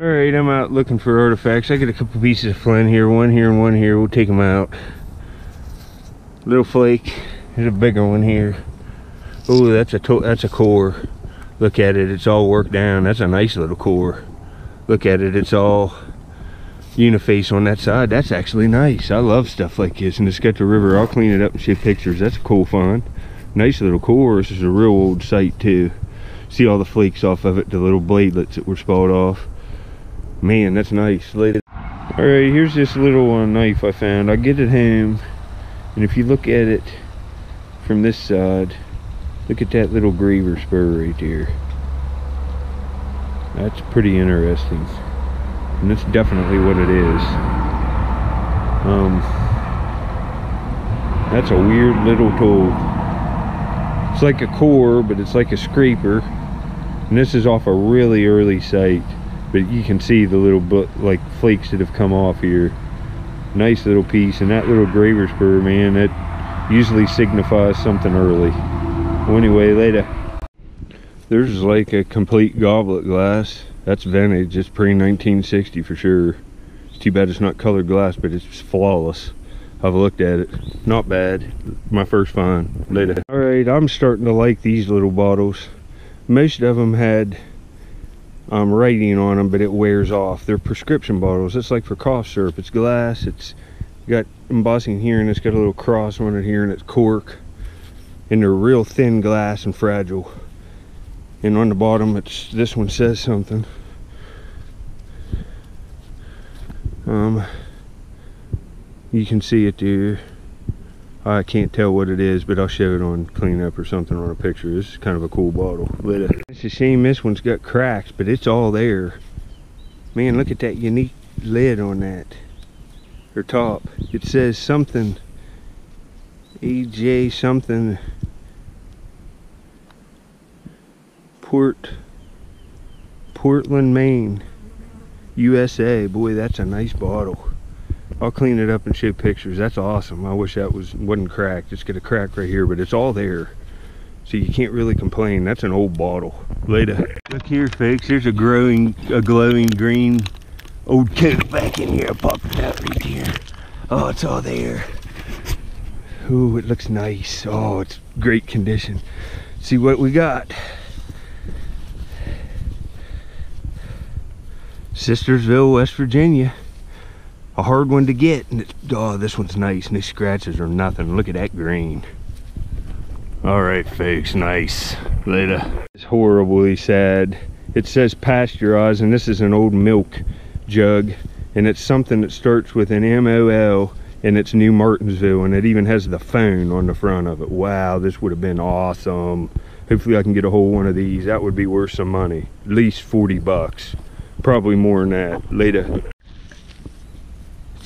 All right, I'm out looking for artifacts. I got a couple pieces of flint here, one here and one here. We'll take them out. Little flake. There's a bigger one here. Oh, that's a core. Look at it. It's all worked down. That's a nice little core. Look at it. It's all uniface on that side. That's actually nice. I love stuff like this. And it's got the river. I'll clean it up and show pictures. That's a cool find. Nice little core. This is a real old site too. See all the flakes off of it. The little bladelets that were spawed off. Man, that's nice. Alright, here's this little knife I found. I get it home, and if you look at it from this side, look at that little graver spur right there. That's pretty interesting, and that's definitely what it is. That's a weird little tool. It's like a core, but it's like a scraper, and this is off a really early site. But you can see the little like flakes that have come off here. Nice little piece, and that little graver spur, man, that usually signifies something early. Well, anyway, later. There's like a complete goblet glass. That's vintage. It's pre-1960 for sure. It's too bad it's not colored glass, but it's flawless. I've looked at it. Not bad. My first find. Later. All right, I'm starting to like these little bottles. Most of them had writing on them, but it wears off. They're prescription bottles. It's like for cough syrup. It's glass. It's got embossing here, and it's got a little cross on it here, and it's cork. And they're real thin glass and fragile. And on the bottom, this one says something. You can see it there. I can't tell what it is, but I'll show it on cleanup or something on a picture. This is kind of a cool bottle. It's a shame this one's got cracks, but it's all there. Man, look at that unique lid on that. Or top. It says something. AJ something. Portland, Maine. USA. Boy, that's a nice bottle. I'll clean it up and show pictures. That's awesome. I wish that wasn't cracked. It's got a crack right here, but it's all there. So you can't really complain. That's an old bottle. Later. Look here, folks. There's a glowing green old Coke back in here. I popped it out right here. Oh, it's all there. Ooh, it looks nice. Oh, it's great condition. See what we got. Sistersville, West Virginia. A hard one to get, and oh, this one's nice. No scratches or nothing. Look at that green. All right, folks, nice. Later. It's horribly sad. It says pasteurized, and this is an old milk jug, and it's something that starts with an MOL, and it's New Martinsville, and it even has the phone on the front of it. Wow, this would have been awesome. Hopefully I can get a whole one of these. That would be worth some money. At least 40 bucks. Probably more than that. Later.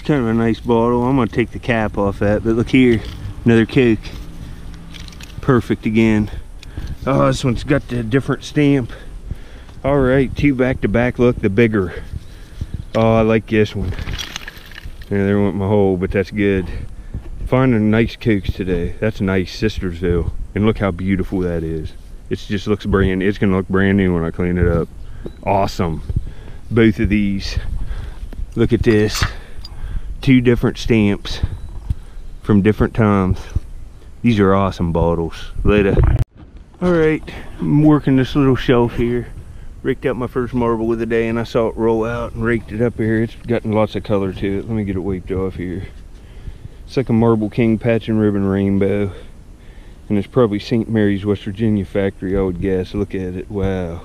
Kind of a nice bottle. I'm gonna take the cap off that, but look here, another Coke. Perfect again. Oh, this one's got the different stamp. All right, two back to back. Look, the bigger. Oh, I like this one. Yeah, there went my hole, but that's good. Finding nice Cokes today. That's nice. Sistersville, and look how beautiful that is. It just looks brand new. It's gonna look brand new when I clean it up. Awesome. Both of these. Look at this. Two different stamps from different times. These are awesome bottles. Later. All right, I'm working this little shelf here. Raked out my first marble of the day, and I saw it roll out and raked it up here. It's gotten lots of color to it. Let me get it wiped off here. It's like a Marble King patch and ribbon rainbow, and it's probably St. Mary's, West Virginia factory, I would guess. Look at it. Wow.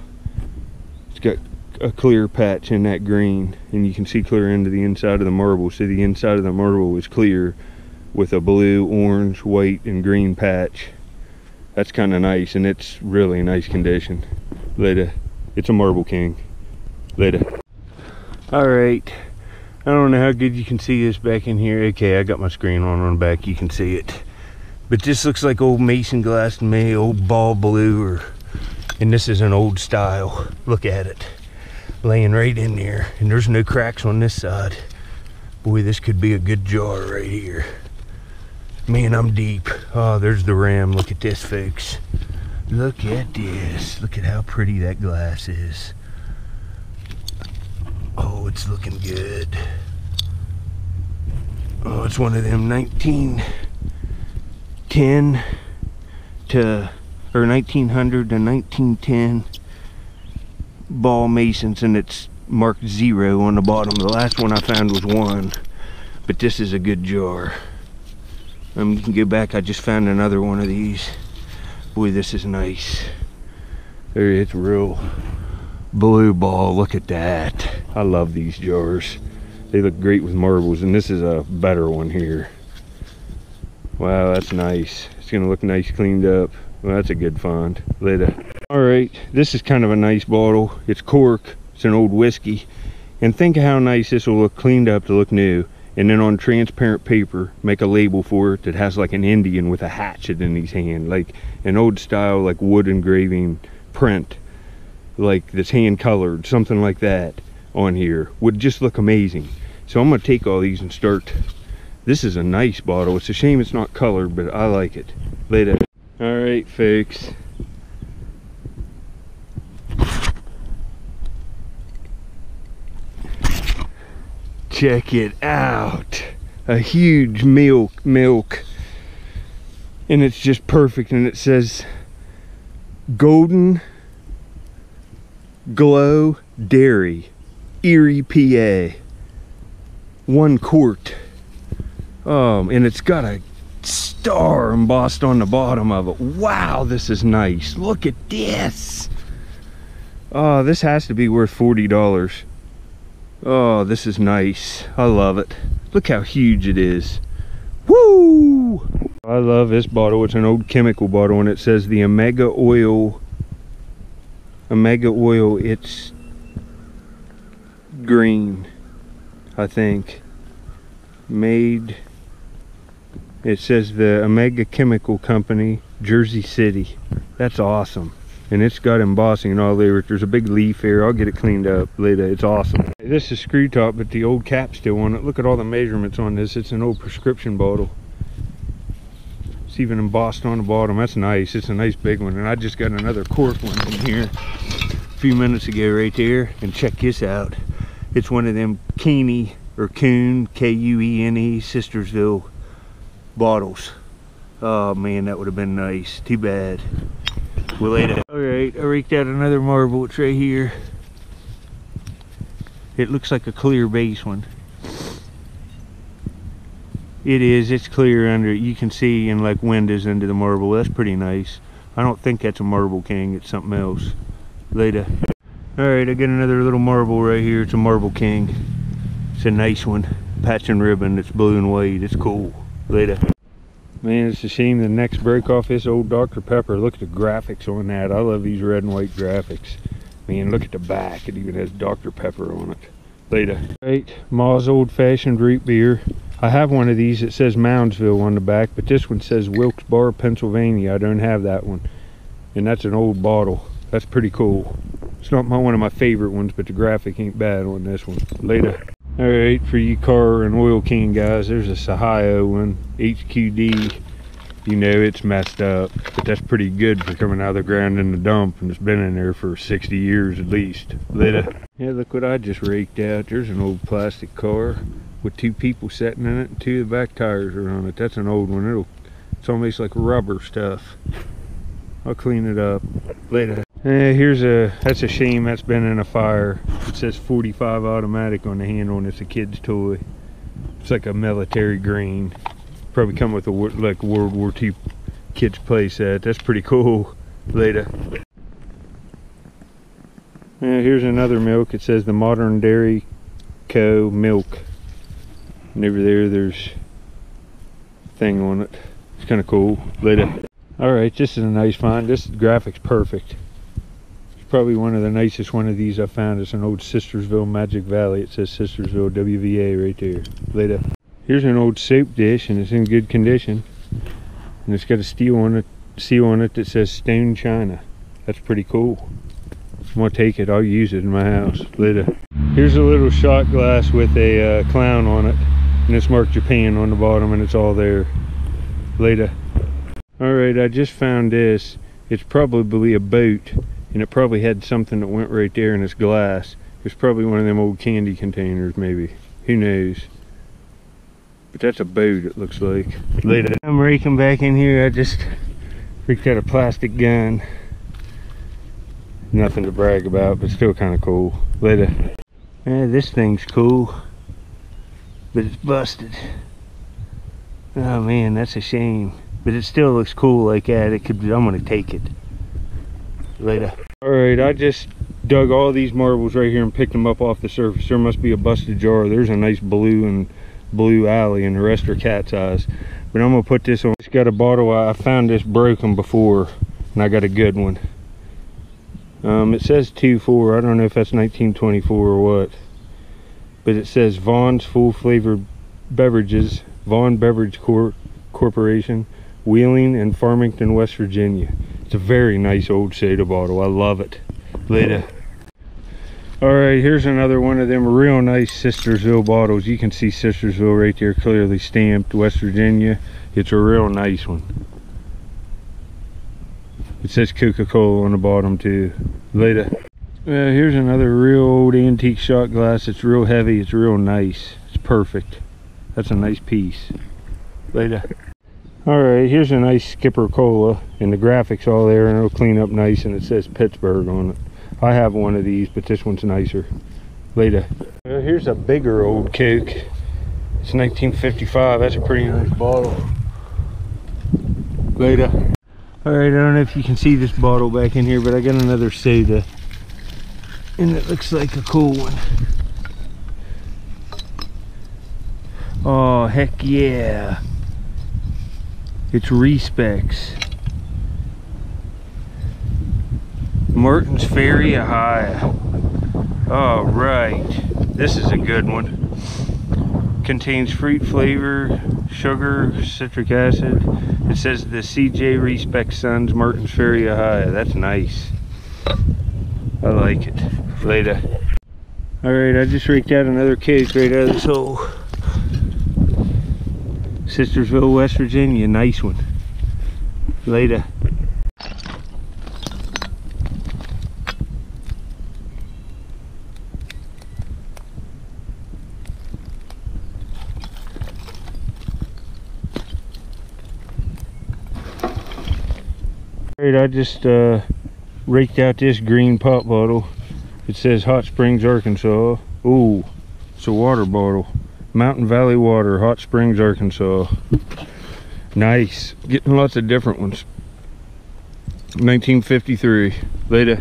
It's got a clear patch in that green, and you can see clear into the inside of the marble. So the inside of the marble is clear with a blue, orange, white, and green patch. That's kind of nice, and it's really nice condition. Later. It's a Marble King. Later. All right, I don't know how good you can see this back in here. Okay, I got my screen on the back, you can see it, but this looks like old mason glass to me, old ball blue, and this is an old style. Look at it, laying right in there, and there's no cracks on this side. Boy, this could be a good jar right here. Man, I'm deep. Oh, there's the rim. Look at this, folks. Look at this. Look at how pretty that glass is. it's looking good. Oh, it's one of them 1910 to, or 1900 to 1910 ball masons, and it's marked 0 on the bottom. The last one I found was 1, but this is a good jar. You can go back, I just found another one of these. Boy, this is nice. There, it's real blue ball, look at that. I love these jars. They look great with marbles, and this is a better one here. Wow, that's nice. It's gonna look nice cleaned up. Well, that's a good find. Later. All right, this is kind of a nice bottle. It's cork, it's an old whiskey. And think of how nice this will look cleaned up to look new. And then on transparent paper, make a label for it that has like an Indian with a hatchet in his hand, like an old style, like wood engraving print, like that's hand colored, something like that on here would just look amazing. So I'm gonna take all these and start. This is a nice bottle. It's a shame it's not colored, but I like it. Later. All right, folks. Check it out. A huge milk. And it's just perfect. And it says Golden Glow Dairy, Erie, PA. 1 quart. And it's got a star embossed on the bottom of it. Wow, this is nice. Look at this. Oh, this has to be worth $40. Oh, this is nice. I love it. Look how huge it is. Woo! I love this bottle. It's an old chemical bottle, and it says the Omega Oil. It's green, I think. Made. It says the Omega Chemical Company, Jersey City. That's awesome. And it's got embossing and all there. There's a big leaf here. I'll get it cleaned up later. It's awesome. This is screw top, but the old cap's still on it. Look at all the measurements on this. It's an old prescription bottle. It's even embossed on the bottom. That's nice. It's a nice big one. And I just got another cork one in here a few minutes ago right there. And check this out. It's one of them Keeney or Kuhn, K-U-E-N-E, Sistersville bottles. Oh man, that would have been nice. Too bad. We'll later. Alright, I raked out another marble. It's right here. It looks like a clear base one. It is. It's clear under it. You can see in like windows into the marble. That's pretty nice. I don't think that's a Marble King. It's something else. Later. Alright, I got another little marble right here. It's a Marble King. It's a nice one. Patch and ribbon. It's blue and white. It's cool. Later. Man, it's a shame the next break off this old Dr. Pepper. Look at the graphics on that. I love these red and white graphics. Man, look at the back. It even has Dr. Pepper on it. Later. Right, Ma's Old Fashioned Root Beer. I have one of these that says Moundsville on the back, but this one says Wilkes-Barre, Pennsylvania. I don't have that one. And that's an old bottle. That's pretty cool. It's not one of my favorite ones, but the graphic ain't bad on this one. Later. Alright, for you car and oil can guys, there's a Sahio one, HQD. You know it's messed up, but that's pretty good for coming out of the ground in the dump, and it's been in there for 60 years at least. Later. Yeah, look what I just raked out. There's an old plastic car with 2 people sitting in it, and 2 of the back tires are on it. That's an old one. It's almost like rubber stuff. I'll clean it up. Later. That's a shame that's been in a fire. It says 45 automatic on the handle, and it's a kid's toy. It's like a military green. Probably come with a like World War II kids play set. That's pretty cool. Later. Here's another milk. It says the Modern Dairy Co. milk. And over there's a thing on it. It's kind of cool. Later. Alright, this is a nice find. This graphic's perfect. Probably one of the nicest one of these I found. It's an old Sistersville Magic Valley. It says Sistersville WVA right there. Later. Here's an old soap dish, and it's in good condition. And it's got a seal on it that says Stone China. That's pretty cool. I'm gonna take it. I'll use it in my house. Later. Here's a little shot glass with a clown on it, and it's marked Japan on the bottom, and it's all there. Later. Alright, I just found this. It's probably a boat. And it probably had something that went right there in this glass. It It's probably one of them old candy containers, maybe. Who knows? But that's a boat, it looks like. Later. I'm raking back in here. I just raked out a plastic gun. Nothing to brag about, but still kind of cool. Later. Yeah, this thing's cool, but it's busted. Oh man, that's a shame. But it still looks cool like that. It could. I'm gonna take it. Later. All right, I just dug all these marbles right here and picked them up off the surface. There must be a busted jar. There's a nice blue alley, and the rest are cat's eyes. But I'm gonna put this on. It's got a bottle. I found this broken before, and I got a good one. It says 2-4. I don't know if that's 1924 or what, but it says Vaughn's Full Flavored Beverages, Vaughn Beverage Corporation, Wheeling and Farmington, West Virginia. It's a very nice old soda bottle. I love it. Later. All right, here's another one of them real nice Sistersville bottles. You can see Sistersville right there, clearly stamped, West Virginia. It's a real nice one. It says Coca-Cola on the bottom too. Later. Here's another real old antique shot glass. It's real heavy. It's real nice. It's perfect. That's a nice piece. Later. All right, here's a nice Skipper Cola, and the graphics all there, and it'll clean up nice, and it says Pittsburgh on it. I have one of these, but this one's nicer. Later. Here's a bigger old Coke. It's 1955. That's a pretty nice bottle. Later. Alright, I don't know if you can see this bottle back in here, but I got another soda. And it looks like a cool one. Oh, heck yeah. It's Respects. Martin's Ferry, Ohio. Alright. This is a good one. Contains fruit flavor, sugar, citric acid. It says the CJ Respect Sons, Martin's Ferry, Ohio. That's nice. I like it. Later. Alright, I just raked out another cake right out of this hole. Sistersville, West Virginia. Nice one. Later. Alright, I just raked out this green pop bottle. It says Hot Springs, Arkansas. Ooh, it's a water bottle. Mountain Valley Water, Hot Springs, Arkansas. Nice. Getting lots of different ones. 1953. Later.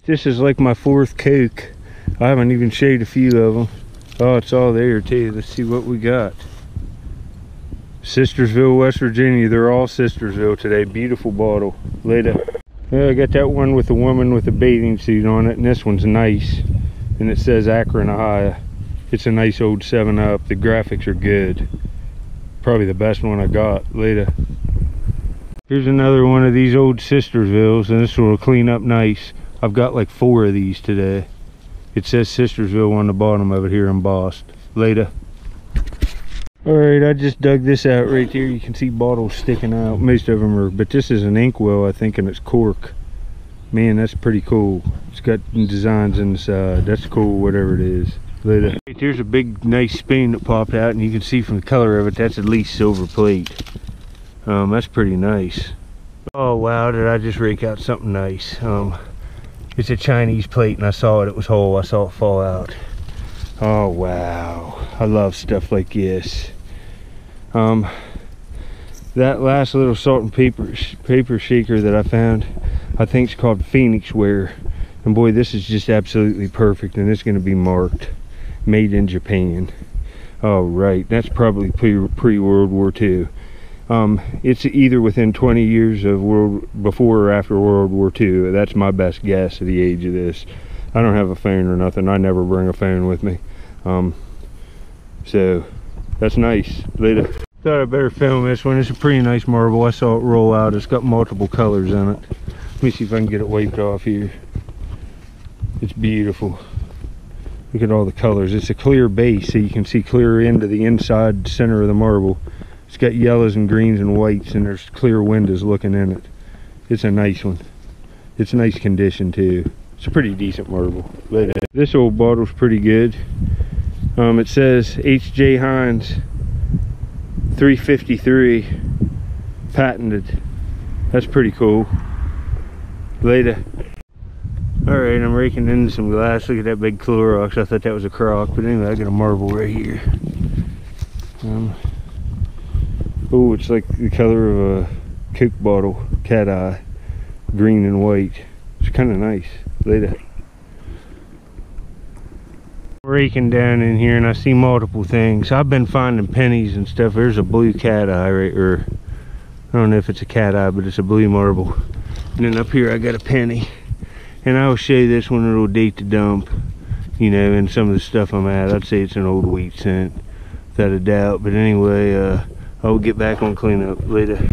This is like my fourth Coke. I haven't even shaded a few of them. Oh, it's all there too. Let's see what we got. Sistersville, West Virginia. They're all Sistersville today. Beautiful bottle. Later. Yeah, I got that one with the woman with the bathing suit on it, and this one's nice. And it says Akron, Ohio. It's a nice old 7-Up. The graphics are good. Probably the best one I got. Later. Here's another one of these old Sistersvilles, and this will clean up nice. I've got like 4 of these today. It says Sistersville on the bottom of it here embossed. Later. Alright, I just dug this out right there. You can see bottles sticking out. Most of them are, but this is an inkwell, I think, and it's cork. Man, that's pretty cool. It's got designs inside. That's cool, whatever it is. Later. Right, there's a big, nice spoon that popped out, and you can see from the color of it, that's at least silver plate. That's pretty nice. Oh wow, did I just rake out something nice. It's a Chinese plate, and I saw it was whole. I saw it fall out. Oh wow, I love stuff like this. That last little salt and paper shaker that I found, I think it's called Phoenix Ware, and boy, this is just absolutely perfect, and it's going to be marked made in Japan. Oh right, that's probably pre-World War II. It's either within 20 years of before or after World War II. That's my best guess at the age of this. I don't have a phone or nothing. I never bring a phone with me. So that's nice. Later. Thought I better film this one. It's a pretty nice marble. I saw it roll out. It's got multiple colors in it. Let me see if I can get it wiped off here. It's beautiful. Look at all the colors. It's a clear base, so you can see clear into the inside center of the marble. It's got yellows and greens and whites, and there's clear windows looking in it. It's a nice one. It's nice condition too. It's a pretty decent marble. This old bottle's pretty good. It says H.J. Hines 353 patented. That's pretty cool. Later. Alright, I'm raking in some glass. Look at that big Clorox. I thought that was a crock, but anyway, I got a marble right here. Oh, it's like the color of a Coke bottle, cat eye, green and white. It's kind of nice. Later. Raking down in here and I see multiple things. I've been finding pennies and stuff. There's a blue cat eye right, or I don't know if it's a cat eye, but it's a blue marble. And then up here I got a penny. And I'll show you this one, it'll date the dump, you know, and some of the stuff I'm at. I'd say it's an old wheat cent, without a doubt. But anyway, I'll get back on cleanup later.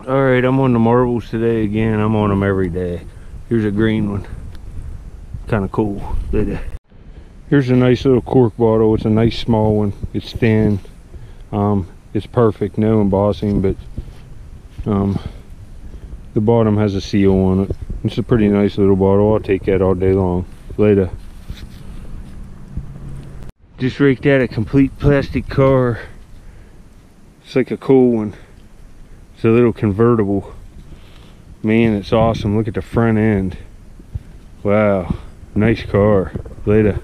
Alright, I'm on the marbles today again. I'm on them every day. Here's a green one. Kind of cool. Later. Here's a nice little cork bottle. It's a nice small one. It's thin. It's perfect, no embossing, but the bottom has a seal on it. It's a pretty nice little bottle. I'll take that all day long. Later. Just raked out a complete plastic car. It's like a cool one. It's a little convertible. Man, it's awesome. Look at the front end. Wow. Nice car. Later.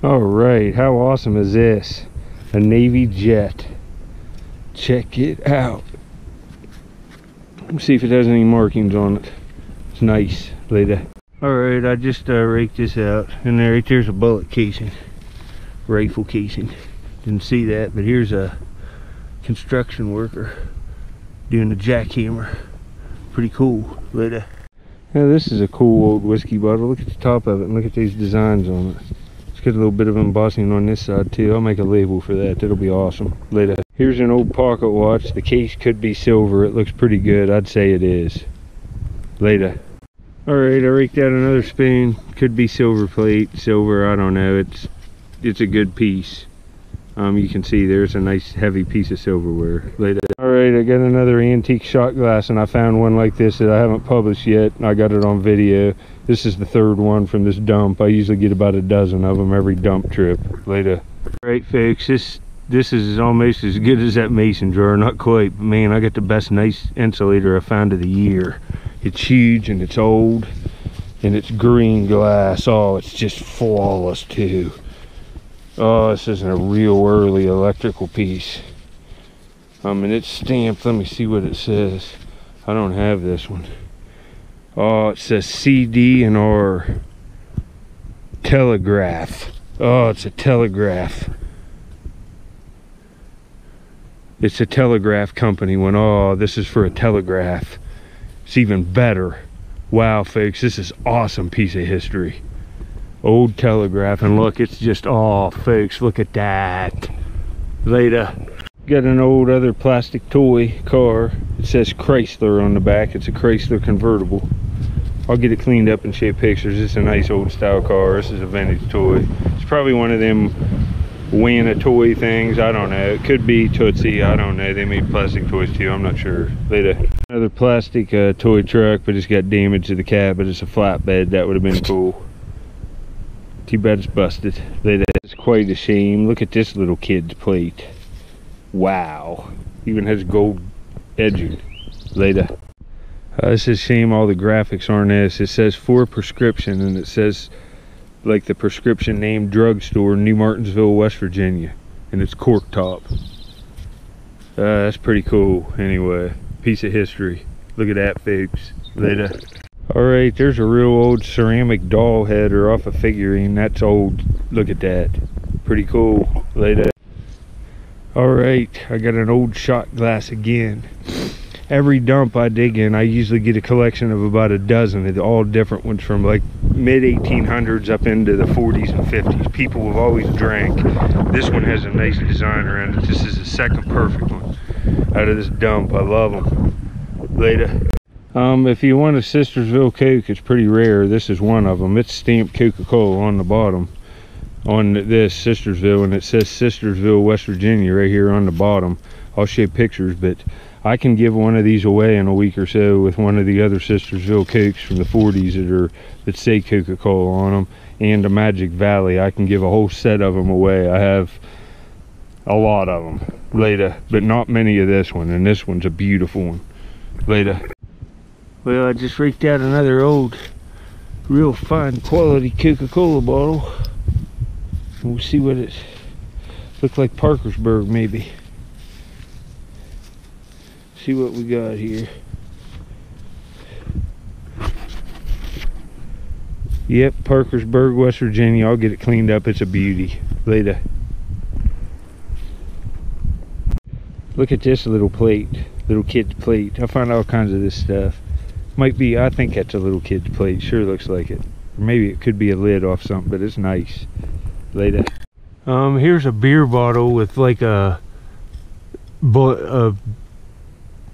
Alright, how awesome is this? A Navy jet. Check it out. Let's see if it has any markings on it. It's nice. Later. Alright, I just raked this out. And there, right there's a bullet casing. Rifle casing. Didn't see that, but here's a construction worker doing a jackhammer. Pretty cool. Later. Now this is a cool old whiskey bottle. Look at the top of it and look at these designs on it. It's got a little bit of embossing on this side too. I'll make a label for that. That'll be awesome. Later. Here's an old pocket watch. The case could be silver. It looks pretty good. I'd say it is. Later. Alright, I raked out another spoon. Could be silver plate, silver, I don't know. It's a good piece. You can see there's a nice heavy piece of silverware. Later. Alright, I got another antique shot glass, and I found one like this that I haven't published yet. I got it on video. This is the third one from this dump. I usually get about a dozen of them every dump trip. Later. Alright folks, this is almost as good as that mason jar. Not quite, but man, I got the best nice insulator I found of the year. It's huge and it's old and it's green glass. Oh, it's just flawless too. Oh, this isn't a real early electrical piece. And it's stamped. Let me see what it says. I don't have this one. Oh, it says CD&R telegraph. Oh, it's a telegraph. It's a telegraph company one. Oh, this is for a telegraph. It's even better. Wow, folks, this is awesome piece of history. Old telegraph, and look, it's just, oh folks, look at that. Later. Got an old other plastic toy car. It says Chrysler on the back. It's a Chrysler convertible. I'll get it cleaned up and show you pictures. It's a nice old style car. This is a vintage toy. It's probably one of them win toy things. I don't know. It could be Tootsie. I don't know. They made plastic toys too. I'm not sure. Later. Another plastic toy truck, but it's got damage to the cab, but it's a flatbed. That would have been cool. Too bad it's busted. Later. It's quite a shame. Look at this little kid's plate. Wow. Even has gold edging. Later. It's a shame all the graphics aren't this. It says for prescription, and it says like the prescription name drugstore, New Martinsville, West Virginia, and it's cork top. That's pretty cool. Anyway, piece of history. Look at that, folks. Later. Alright, there's a real old ceramic doll head or off a figurine. That's old. Look at that. Pretty cool. Later. Alright, I got an old shot glass again. Every dump I dig in, I usually get a collection of about a dozen of all different ones from like mid 1800s up into the 40s and 50s. People have always drank. This one has a nice design around it. This is the second perfect one out of this dump. I love them. Later. If you want a Sistersville Coke, it's pretty rare. This is one of them. It's stamped Coca-Cola on the bottom on this Sistersville, and it says Sistersville, West Virginia right here on the bottom. I'll show you pictures, but I can give one of these away in a week or so with one of the other Sistersville Cokes from the 40s that say Coca-Cola on them, and a Magic Valley. I can give a whole set of them away. I have a lot of them later, but not many of this one, and this one's a beautiful one later. Well, I just raked out another old, real fine quality Coca-Cola bottle. We'll see what it looks like. Parkersburg, maybe. See what we got here. Yep, Parkersburg, West Virginia. I'll get it cleaned up. It's a beauty. Later. Look at this little plate. Little kid's plate. I find all kinds of this stuff. Might be, I think that's a little kid's plate. Sure looks like it. Or maybe it could be a lid off something, but it's nice. Later. Here's a beer bottle with like a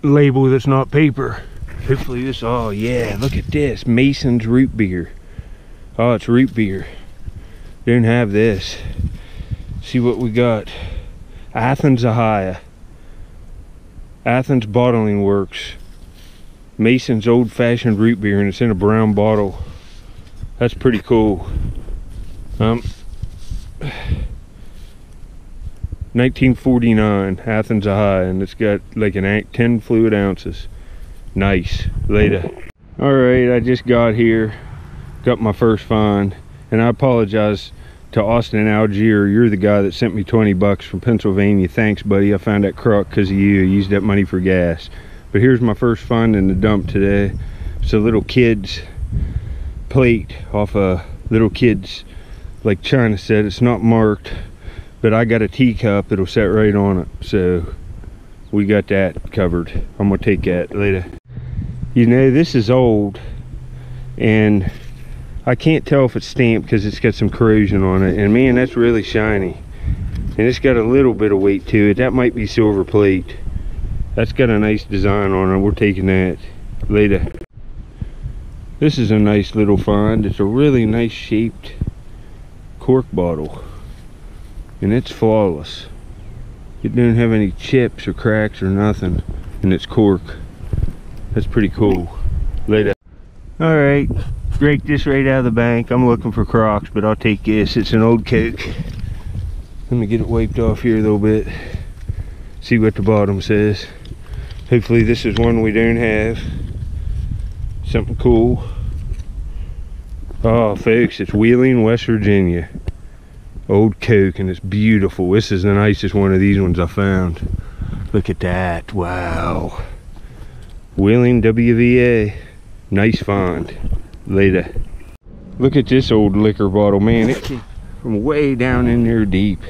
label that's not paper. Hopefully this, oh yeah, look at this. Mason's root beer. Oh, it's root beer. Don't have this. See what we got. Athens, Ohio. Athens Bottling Works. Mason's old-fashioned root beer, and it's in a brown bottle. That's pretty cool. 1949, Athens, Ohio, and it's got like 10 fluid ounces. Nice. Later. Alright, I just got here, got my first find, and I apologize to Austin and Algier. You're the guy that sent me 20 bucks from Pennsylvania. Thanks, buddy. I found that crock because of you. I used that money for gas. But here's my first find in the dump today. It's a little kid's plate off a little kid's, like China said, it's not marked, but I got a teacup that'll set right on it, so we got that covered. I'm gonna take that later. You know, this is old, and I can't tell if it's stamped because it's got some corrosion on it, and man, that's really shiny, and it's got a little bit of weight to it. That might be silver plate. That's got a nice design on it. We're taking that later. This is a nice little find. It's a really nice shaped cork bottle, and it's flawless. It doesn't have any chips or cracks or nothing, and it's cork. That's pretty cool. Later. All right, break this right out of the bank. I'm looking for Crocs, but I'll take this. It's an old Coke. Let me get it wiped off here a little bit. See what the bottom says. Hopefully this is one we don't have. Something cool. Oh, folks, it's Wheeling, West Virginia. Old Coke, and it's beautiful. This is the nicest one of these ones I found. Look at that. Wow. Wheeling, WVA. Nice find. Later. Look at this old liquor bottle, man. It came from way down in there deep.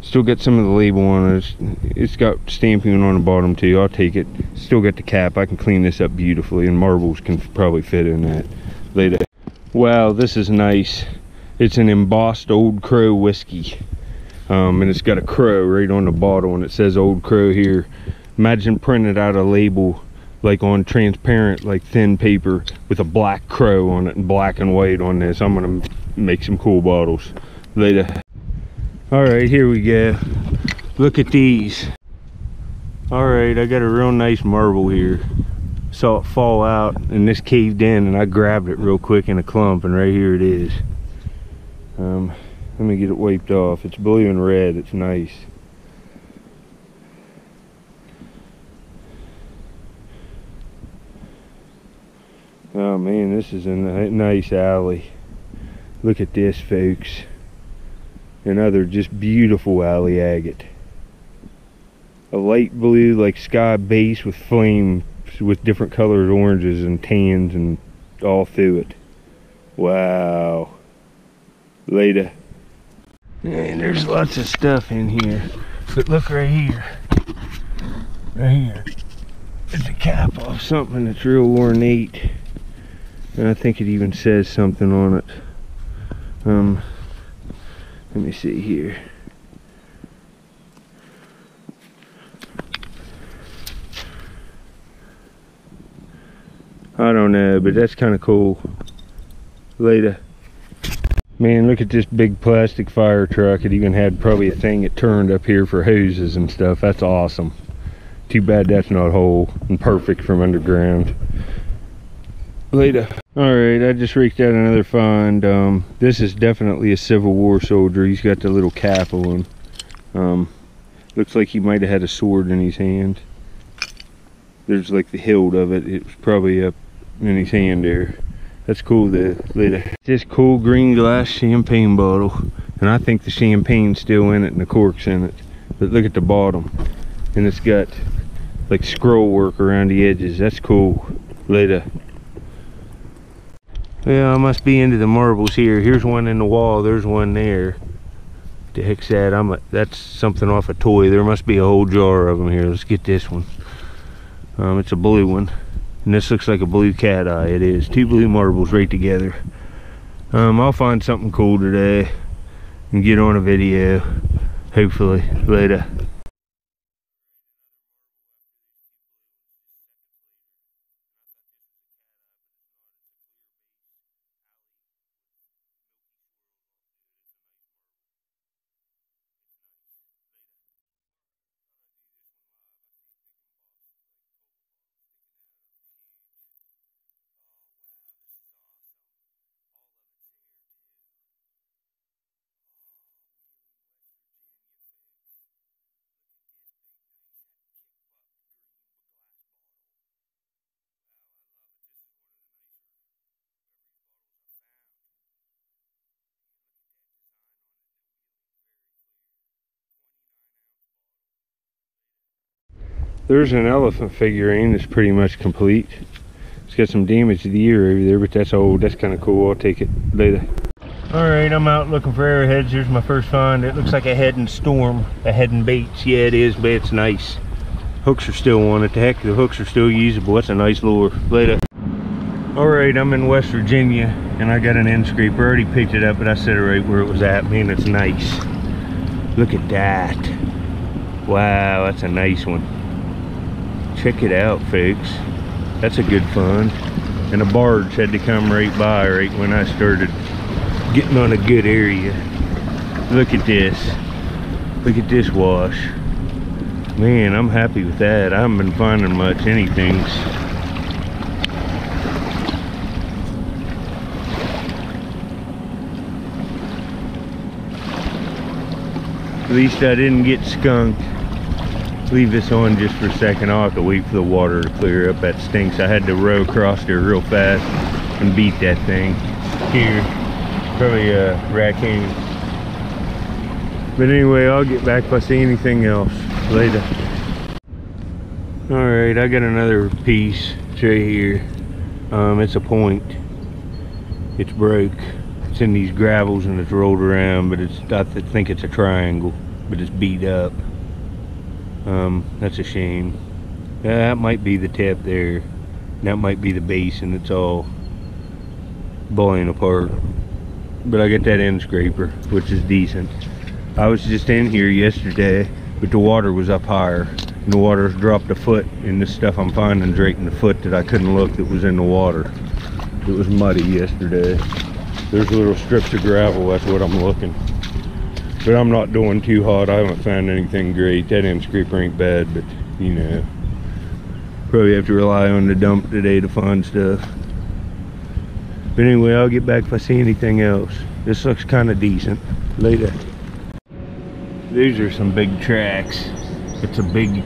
Still got some of the label on it. It's got stamping on the bottom too. I'll take it. Still got the cap. I can clean this up beautifully, and marbles can probably fit in that later. Wow, this is nice. It's an embossed Old Crow whiskey, and it's got a crow right on the bottle, and it says Old Crow here. Imagine printed out a label like on transparent, like thin paper, with a black crow on it and black and white on this. I'm gonna make some cool bottles later. All right, here we go. Look at these. All right, I got a real nice marble here. Saw it fall out, and this caved in, and I grabbed it real quick in a clump, and right here it is. Let me get it wiped off. It's blue and red. It's nice. Oh man, this is a nice alley. Look at this, folks. Another just beautiful alley agate. A light blue, like sky base with flames with different colored oranges and tans and all through it. Wow. Later. And there's lots of stuff in here. But look right here. Right here. It's a cap off something that's real ornate. And I think it even says something on it. Let me see here. I don't know, but that's kind of cool. Later. Man, look at this big plastic fire truck. It even had probably a thing it turned up here for hoses and stuff. That's awesome. Too bad that's not whole and perfect from underground. Later. Alright, I just raked out another find. This is definitely a Civil War soldier. He's got the little cap on. Looks like he might have had a sword in his hand. There's like the hilt of it. It was probably up in his hand there. That's cool though. Later. This cool green glass champagne bottle. And I think the champagne's still in it and the cork's in it. But look at the bottom. And it's got like scroll work around the edges. That's cool. Later. Well, I must be into the marbles here. Here's one in the wall. There's one there. The heck's that? That's something off a toy. There must be a whole jar of them here. Let's get this one. It's a blue one. And this looks like a blue cat eye. It is. Two blue marbles right together. I'll find something cool today and get on a video. Hopefully. Later. There's an elephant figurine that's pretty much complete. It's got some damage to the ear over there, but that's old. That's kind of cool. I'll take it later. Alright, I'm out looking for arrowheads. Here's my first find. It looks like a head and storm. A head and baits. Yeah, it is, but it's nice. Hooks are still on it. The heck, the hooks are still usable. That's a nice lure. Later. Alright, I'm in West Virginia, and I got an end scraper. I already picked it up, but I set it right where it was at. Man, it's nice. Look at that. Wow, that's a nice one. Check it out, folks. That's a good find. And a barge had to come right by right when I started getting on a good area. Look at this. Look at this wash. Man, I'm happy with that. I haven't been finding much anythings. At least I didn't get skunked. Leave this on just for a second. I'll have to wait for the water to clear up. That stinks. I had to row across there real fast and beat that thing. Here, probably a raccoon. But anyway, I'll get back if I see anything else later. Alright, I got another piece. It's right here. It's a point. It's broke. It's in these gravels and it's rolled around, but I think it's a triangle, but it's beat up. That's a shame. That might be the tip there. That might be the base and it's all blowing apart. But I got that end scraper, which is decent. I was just in here yesterday, but the water was up higher. And the water's dropped a foot, and this stuff I'm finding's right in the foot that I couldn't look that was in the water. It was muddy yesterday. There's little strips of gravel, that's what I'm looking. But I'm not doing too hot. I haven't found anything great. That end scraper ain't bad, but you know, probably have to rely on the dump today to find stuff. But anyway, I'll get back if I see anything else. This looks kind of decent. Later. These are some big tracks. That's a big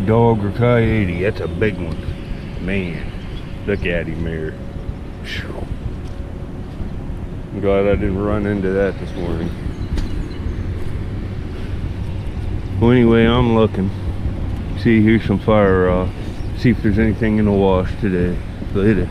dog or coyote. That's a big one. Man, look at him there. I'm glad I didn't run into that this morning. Well, anyway, I'm looking. See, here's some fire off. See if there's anything in the wash today. Later.